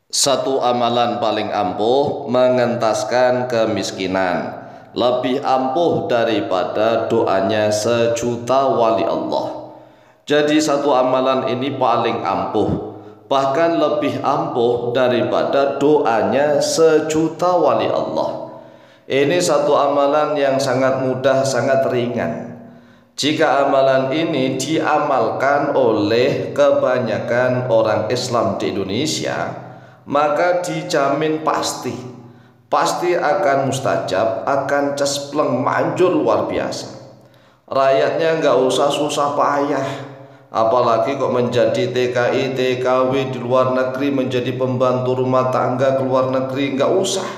Satu amalan paling ampuh mengentaskan kemiskinan, lebih ampuh daripada doanya sejuta wali Allah. Jadi satu amalan ini paling ampuh, bahkan lebih ampuh daripada doanya sejuta wali Allah. Ini satu amalan yang sangat mudah, sangat ringan. Jika amalan ini diamalkan oleh kebanyakan orang Islam di Indonesia, maka dijamin pasti akan mustajab, akan cespleng manjur luar biasa. Rakyatnya nggak usah susah payah, apalagi kok menjadi TKI, TKW di luar negeri, menjadi pembantu rumah tangga ke luar negeri, nggak usah.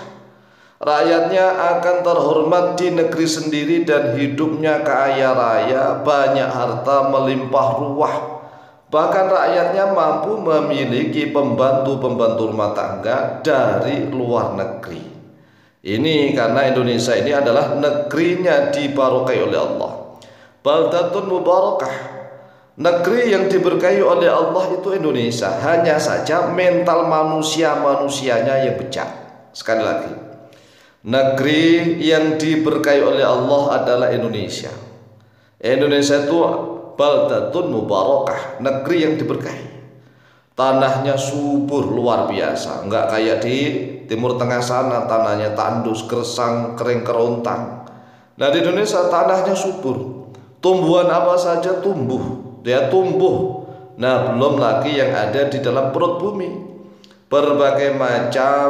Rakyatnya akan terhormat di negeri sendiri dan hidupnya kaya raya, banyak harta melimpah ruah. Bahkan rakyatnya mampu memiliki pembantu-pembantu rumah tangga dari luar negeri. Ini karena Indonesia ini adalah negerinya dibarokai oleh Allah. Baldatun mubarakah. Negeri yang diberkahi oleh Allah itu Indonesia. Hanya saja mental manusianya yang bejat. Sekali lagi, negeri yang diberkahi oleh Allah adalah Indonesia. Indonesia itu baldatun mubarakah, negeri yang diberkahi. Tanahnya subur luar biasa, enggak kayak di Timur Tengah sana, tanahnya tandus, gersang, kering kerontang. Nah, di Indonesia tanahnya subur, tumbuhan apa saja tumbuh, dia tumbuh. Nah, belum lagi yang ada di dalam perut bumi, berbagai macam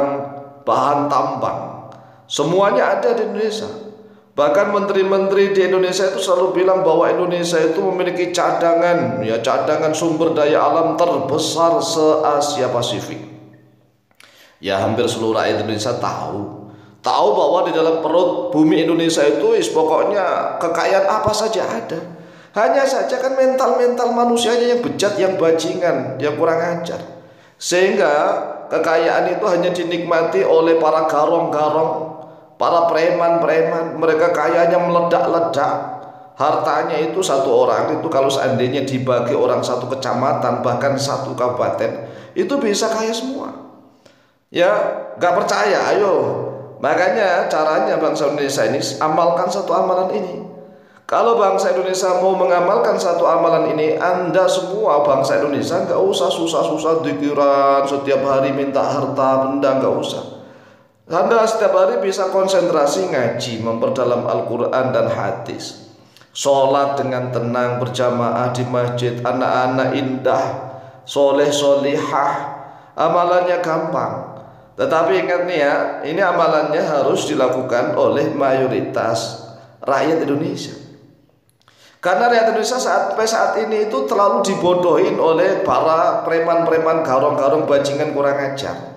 bahan tambang, semuanya ada di Indonesia. Bahkan menteri-menteri di Indonesia itu selalu bilang bahwa Indonesia itu memiliki cadangan sumber daya alam terbesar se-Asia Pasifik. Ya, hampir seluruh rakyat Indonesia tahu bahwa di dalam perut bumi Indonesia itu pokoknya kekayaan apa saja ada. Hanya saja kan mental manusianya yang bejat, yang bajingan, yang kurang ajar. Sehingga kekayaan itu hanya dinikmati oleh para garong-garong, para preman-preman. Mereka kayanya meledak-ledak. Hartanya itu satu orang itu kalau seandainya dibagi orang satu kecamatan, bahkan satu kabupaten, itu bisa kaya semua. Ya, gak percaya, ayo. Makanya caranya bangsa Indonesia ini amalkan satu amalan ini. Kalau bangsa Indonesia mau mengamalkan satu amalan ini, Anda semua bangsa Indonesia gak usah susah-susah dikiran setiap hari minta harta benda, gak usah. Anda setiap hari bisa konsentrasi ngaji, memperdalam Al-Quran dan hadis, sholat dengan tenang berjamaah di masjid, anak-anak indah, soleh solihah, amalannya gampang. Tetapi ingat nih ya, ini amalannya harus dilakukan oleh mayoritas rakyat Indonesia. Karena rakyat Indonesia sampai saat ini itu terlalu dibodohin oleh para preman-preman, garong-garong, bajingan kurang ajar.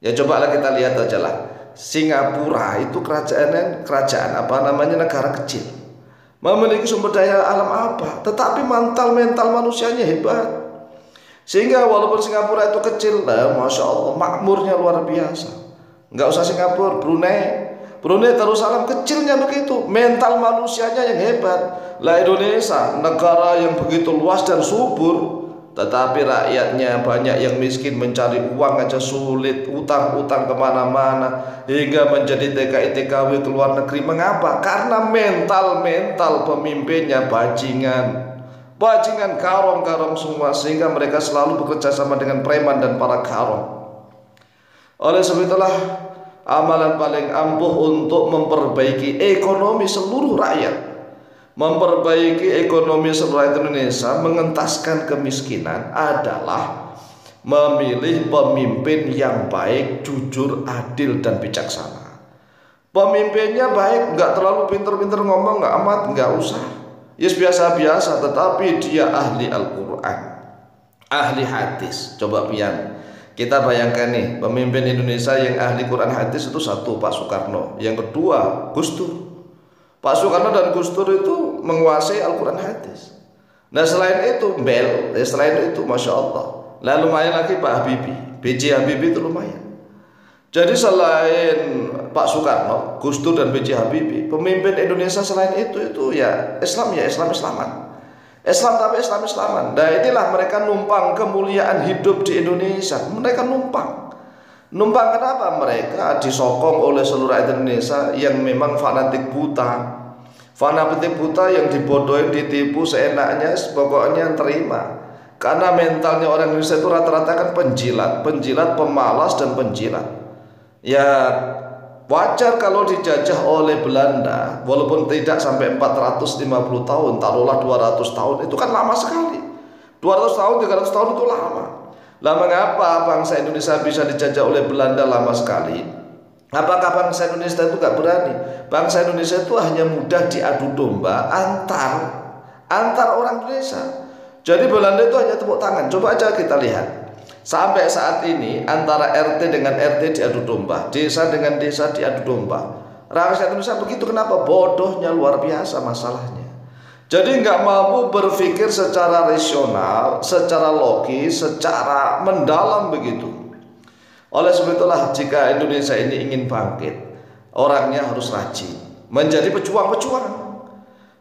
Ya, coba kita lihat aja lah. Singapura itu kerajaan negara kecil, memiliki sumber daya alam apa, tetapi mental manusianya hebat. Sehingga walaupun Singapura itu kecil, masya Allah makmurnya luar biasa. Nggak usah Singapura, Brunei Darussalam kecilnya begitu, mental manusianya yang hebat. Lah, Indonesia negara yang begitu luas dan subur, tetapi rakyatnya banyak yang miskin, mencari uang aja sulit, utang kemana-mana, hingga menjadi TKI TKW ke luar negeri. Mengapa? Karena mental pemimpinnya bajingan garong-garong semua, sehingga mereka selalu bekerja sama dengan preman dan para garong. Oleh sebab itulah amalan paling ampuh untuk memperbaiki ekonomi seluruh rakyat, memperbaiki ekonomi seluruh rakyat Indonesia, mengentaskan kemiskinan adalah memilih pemimpin yang baik, jujur, adil, dan bijaksana. Pemimpinnya baik, nggak terlalu pinter-pinter ngomong, nggak amat, nggak usah, yes biasa-biasa, tetapi dia ahli Al-Quran, ahli hadis. Coba kita bayangkan nih, pemimpin Indonesia yang ahli Quran hadis itu satu, Pak Soekarno, yang kedua Gus Dur. Pak Soekarno dan Gus Dur itu menguasai Al-Quran hadis. Nah, selain itu Masya Allah. Lalu lumayan lagi Pak Habibie, B.J. Habibie itu lumayan. Jadi selain Pak Soekarno, Gus Dur dan B.J. Habibie, pemimpin Indonesia selain itu ya Islam-Islaman. Nah, inilah mereka numpang kemuliaan hidup di Indonesia. Mereka numpang. Numpang kenapa? Mereka disokong oleh seluruh rakyat Indonesia yang memang fanatik buta. Fanatik buta yang dibodohin, ditipu seenaknya, pokoknya terima. Karena mentalnya orang Indonesia itu rata-rata kan penjilat, pemalas dan penjilat. Ya wajar kalau dijajah oleh Belanda, walaupun tidak sampai 450 tahun, taruhlah 200 tahun, itu kan lama sekali. 200 tahun, 300 tahun itu lama. Lah mengapa bangsa Indonesia bisa dijajah oleh Belanda lama sekali? Apakah bangsa Indonesia itu gak berani? Bangsa Indonesia itu hanya mudah diadu domba antar orang Indonesia. Jadi Belanda itu hanya tepuk tangan. Coba aja kita lihat. Sampai saat ini antara RT dengan RT diadu domba, desa dengan desa diadu domba. Rakyat Indonesia begitu, kenapa? Bodohnya luar biasa masalahnya. Jadi nggak mampu berpikir secara rasional, secara logis, secara mendalam begitu. Oleh sebab itulah jika Indonesia ini ingin bangkit, orangnya harus rajin, menjadi pejuang-pejuang.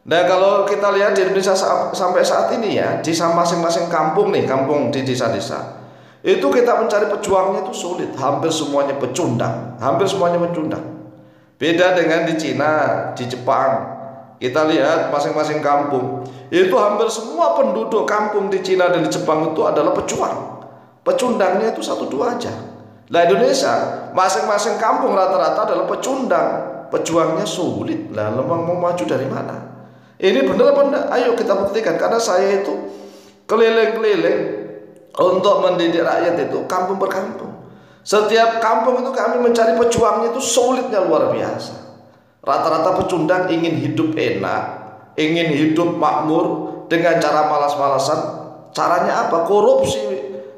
Nah kalau kita lihat di Indonesia sampai saat ini ya, di masing-masing kampung nih, kampung di desa-desa, itu kita mencari pejuangnya itu sulit, hampir semuanya pecundang, Beda dengan di Cina, di Jepang. Kita lihat masing-masing kampung itu hampir semua penduduk kampung di Cina dan di Jepang itu adalah pejuang. Pecundangnya itu 1-2 aja. Nah Indonesia masing-masing kampung rata-rata adalah pecundang, pejuangnya sulit. Lah memang mau maju dari mana? Ini benar-benar ayo kita buktikan, karena saya itu keliling-keliling untuk mendidik rakyat itu kampung per kampung. Setiap kampung itu kami mencari pejuangnya itu sulitnya luar biasa. Rata-rata pecundang ingin hidup enak, ingin hidup makmur dengan cara malas-malasan. Caranya apa? Korupsi.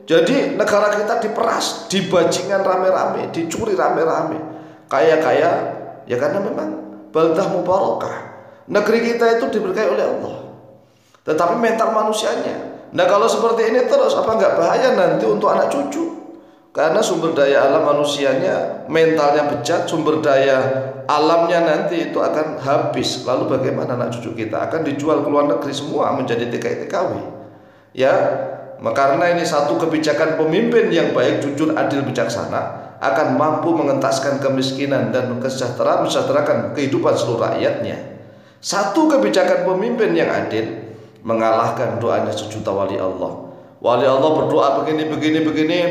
Jadi negara kita diperas, dibajingan rame-rame, dicuri rame-rame. Kaya-kaya ya karena memang baldah mubarakah. Negeri kita itu diberkahi oleh Allah. Tetapi mental manusianya. Nah kalau seperti ini terus, apa nggak bahaya nanti untuk anak cucu? Karena sumber daya alam manusianya, mentalnya bejat, sumber daya alamnya nanti itu akan habis. Lalu bagaimana anak cucu kita? Akan dijual ke luar negeri semua menjadi TKI-TKW. Ya, karena ini satu kebijakan pemimpin yang baik, jujur, adil, bijaksana akan mampu mengentaskan kemiskinan dan mesejahterakan kehidupan seluruh rakyatnya. Satu kebijakan pemimpin yang adil mengalahkan doanya sejuta wali Allah. Wali Allah berdoa begini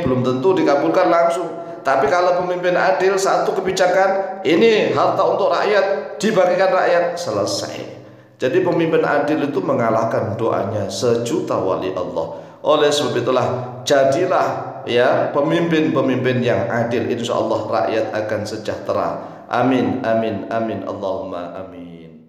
belum tentu dikabulkan langsung. Tapi kalau pemimpin adil, satu kebijakan ini harta untuk rakyat, dibagikan rakyat, selesai. Jadi pemimpin adil itu mengalahkan doanya sejuta wali Allah. Oleh sebab itulah jadilah ya pemimpin-pemimpin yang adil, insya Allah rakyat akan sejahtera. Amin, amin, amin, Allahumma amin.